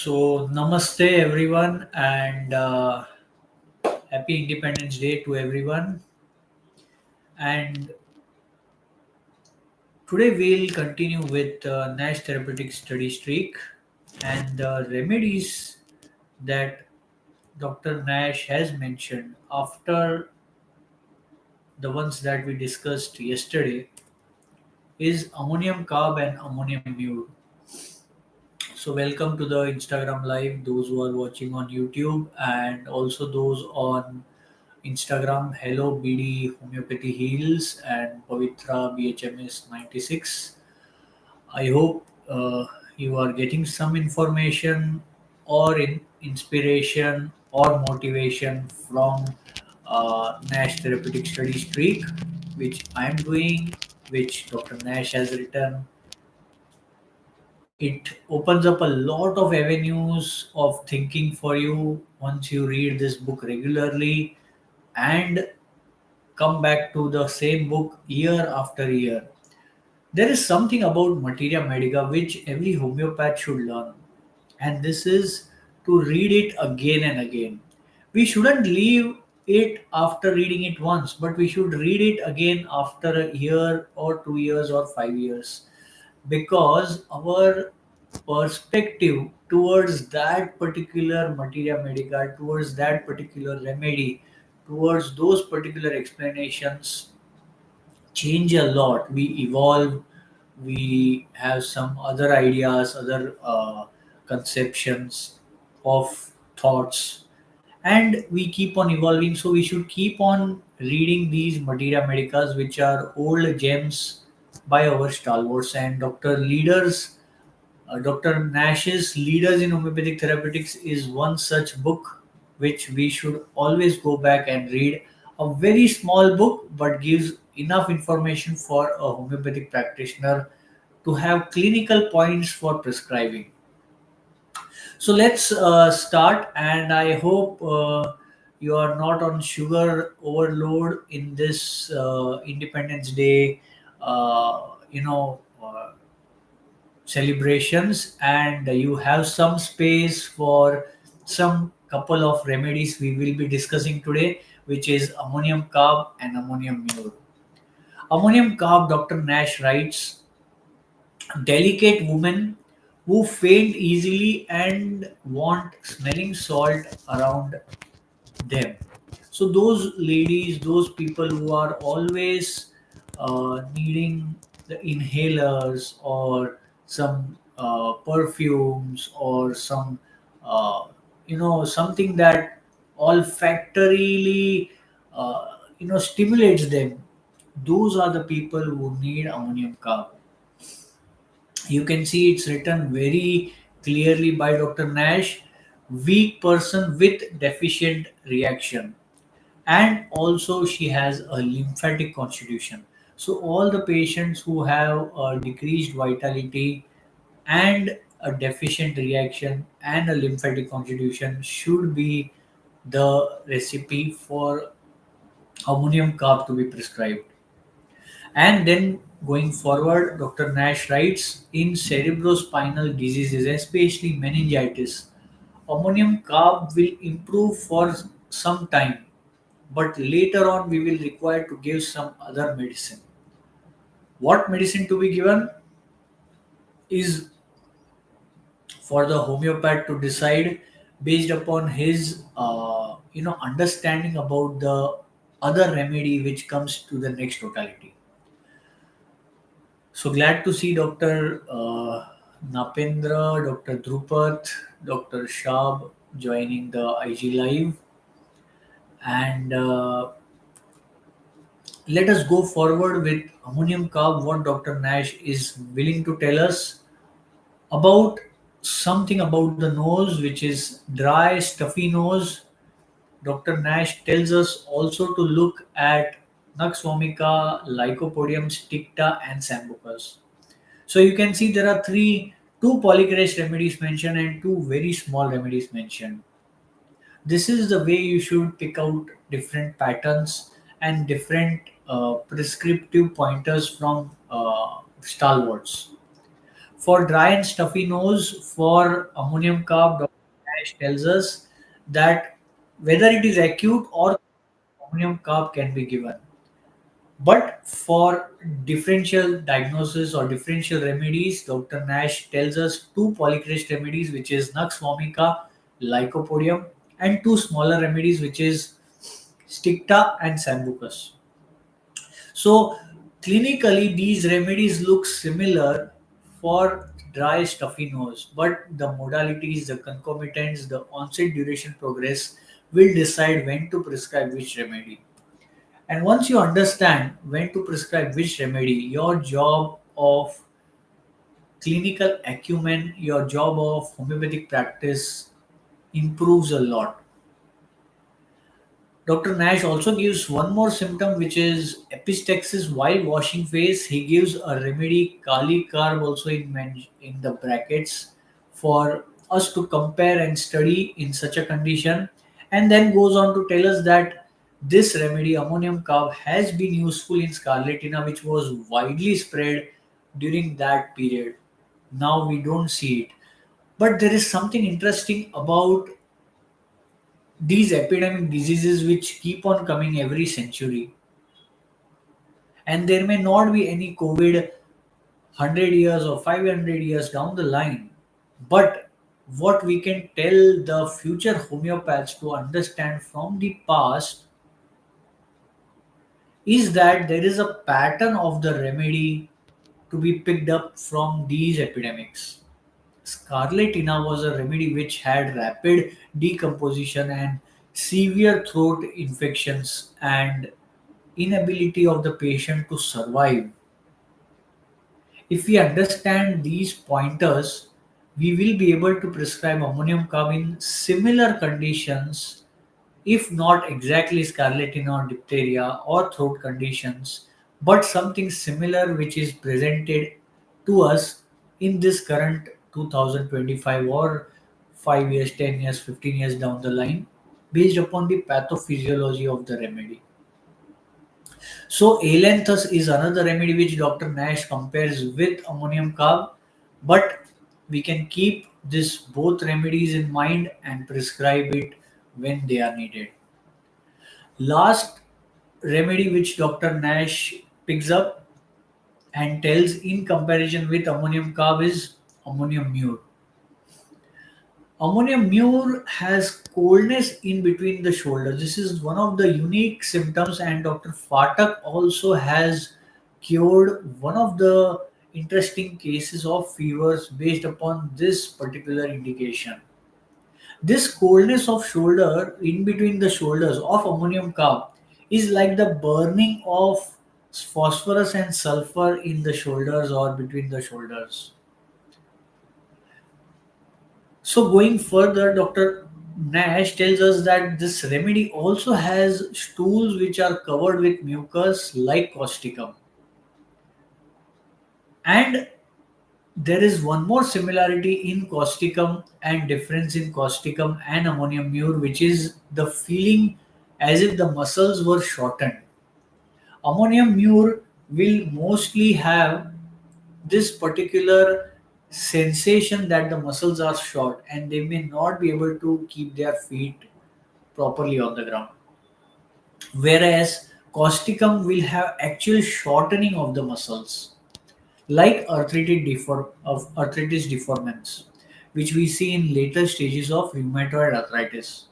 Namaste everyone, and happy Independence Day to everyone. And today we'll continue with Nash Therapeutics study streak and the remedies that Dr. Nash has mentioned after the ones that we discussed yesterday is ammonium carb and ammonium mule. So, welcome to the Instagram live, those who are watching on YouTube, and also those on Instagram. Hello, BD Homeopathy Heals and Pavitra BHMS 96. I hope you are getting some information or inspiration or motivation from Nash Therapeutic Study Streak, which I am doing, which Dr. Nash has written. It opens up a lot of avenues of thinking for you once you read this book regularly and come back to the same book year after year. There is something about materia medica which every homeopath should learn, and this is to read it again and again. We shouldn't leave it after reading it once, but we should read it again after a year or 2 years or 5 years, because our perspective towards that particular materia medica, towards that particular remedy, towards those particular explanations change a lot. We evolve, we have some other ideas, other conceptions of thoughts, and we keep on evolving. So we should keep on reading these materia medicas, which are old gems by our stalwarts and doctor leaders. Dr. Nash's Leaders in Homeopathic Therapeutics is one such book which we should always go back and read. A very small book, but gives enough information for a homeopathic practitioner to have clinical points for prescribing. So let's start, and I hope you are not on sugar overload in this Independence Day. Celebrations, and you have some space for some couple of remedies we will be discussing today, which is ammonium carb and ammonium mure. Ammonium carb, Dr. Nash writes, delicate women who faint easily and want smelling salt around them. So those ladies, those people who are always needing the inhalers or some perfumes or some something that olfactorily stimulates them, those are the people who need ammonium carb. You can see it's written very clearly by Dr. Nash, weak person with deficient reaction, and also she has a lymphatic constitution. So all the patients who have a decreased vitality and a deficient reaction and a lymphatic constitution should be the recipe for ammonium carb to be prescribed. And then going forward, Dr. Nash writes, in cerebrospinal diseases, especially meningitis, ammonium carb will improve for some time, but later on we will require to give some other medicine. What medicine to be given is for the homeopath to decide based upon his understanding about the other remedy which comes to the next totality. So glad to see Dr. Napendra, Dr. Drupat, Dr. Shab joining the IG live, and let us go forward with ammonium carb. What Dr. Nash is willing to tell us about something about the nose, which is dry, stuffy nose. Dr. Nash tells us also to look at Nux vomica, Lycopodium sticta, and Sambucus. So you can see there are two polycrest remedies mentioned and two very small remedies mentioned. This is the way you should pick out different patterns and different prescriptive pointers from stalwarts. For dry and stuffy nose, for ammonium carb, Dr. Nash tells us that whether it is acute or ammonium carb can be given. But for differential diagnosis or differential remedies, Dr. Nash tells us two polycrest remedies, which is Nux vomica, Lycopodium, and two smaller remedies, which is Sticta and Sambucus. So, clinically, these remedies look similar for dry, stuffy nose, but the modalities, the concomitants, the onset duration progress will decide when to prescribe which remedy. And once you understand when to prescribe which remedy, your job of clinical acumen, your job of homeopathic practice improves a lot. Dr. Nash also gives one more symptom, which is epistaxis while washing face. He gives a remedy, Kali Carb, also in the brackets, for us to compare and study in such a condition, and then goes on to tell us that this remedy, ammonium carb, has been useful in scarlatina, which was widely spread during that period. Now we don't see it. But there is something interesting about these epidemic diseases which keep on coming every century, and there may not be any covid 100 years or 500 years down the line, but what we can tell the future homeopaths to understand from the past is that there is a pattern of the remedy to be picked up from these epidemics. Scarlatina was a remedy which had rapid decomposition and severe throat infections and inability of the patient to survive. If we understand these pointers, we will be able to prescribe ammonium carb in similar conditions, if not exactly scarlatina or diphtheria or throat conditions, but something similar which is presented to us in this current 2025 or 5 years, 10 years, 15 years down the line, based upon the pathophysiology of the remedy. So, Ailanthus is another remedy which Dr. Nash compares with ammonium carb, but we can keep this both remedies in mind and prescribe it when they are needed. Last remedy which Dr. Nash picks up and tells in comparison with ammonium carb is ammonium mure. Ammonium mure has coldness in between the shoulders. This is one of the unique symptoms, and Dr. Fatak also has cured one of the interesting cases of fevers based upon this particular indication. This coldness of shoulder in between the shoulders of ammonium carb is like the burning of phosphorus and sulfur in the shoulders or between the shoulders. So, going further, Dr. Nash tells us that this remedy also has stools which are covered with mucus like causticum. And there is one more similarity in causticum and difference in causticum and ammonium mure, which is the feeling as if the muscles were shortened. Ammonium mure will mostly have this particular sensation that the muscles are short and they may not be able to keep their feet properly on the ground. Whereas causticum will have actual shortening of the muscles, like arthritis deformans, which we see in later stages of rheumatoid arthritis.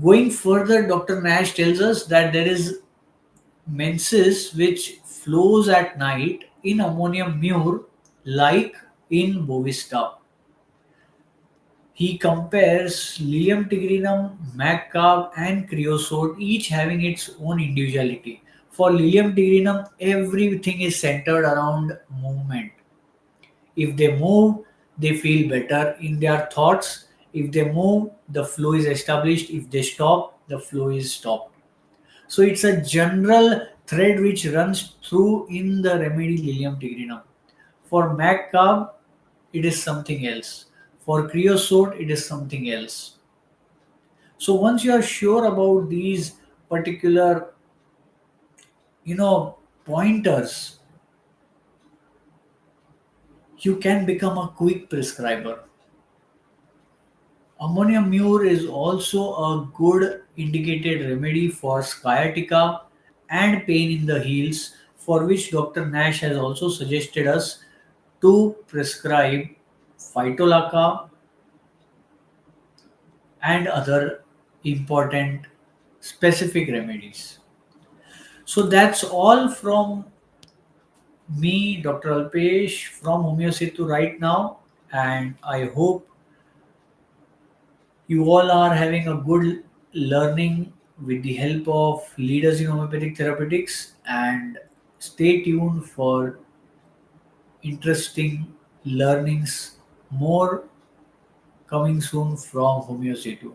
Going further, Dr. Nash tells us that there is menses which flows at night in ammonium mure, like in bovista. He compares Lilium tigrinum, Macab, and creosote, each having its own individuality. For Lilium tigrinum, everything is centered around movement. If they move, they feel better in their thoughts. If they move, the flow is established. If they stop, the flow is stopped. So it's a general thread which runs through in the remedy Lilium tigrinum. For Macab, it is something else. For creosote, it is something else. So once you are sure about these particular, pointers, you can become a quick prescriber. Ammonium mure is also a good indicated remedy for sciatica and pain in the heels, for which Dr. Nash has also suggested us to prescribe phytolacca and other important specific remedies. So that's all from me, Dr. Alpesh, from Homeosetu right now, and I hope you all are having a good learning with the help of leaders in homeopathic therapeutics, and stay tuned for interesting learnings more coming soon from Homeosetu.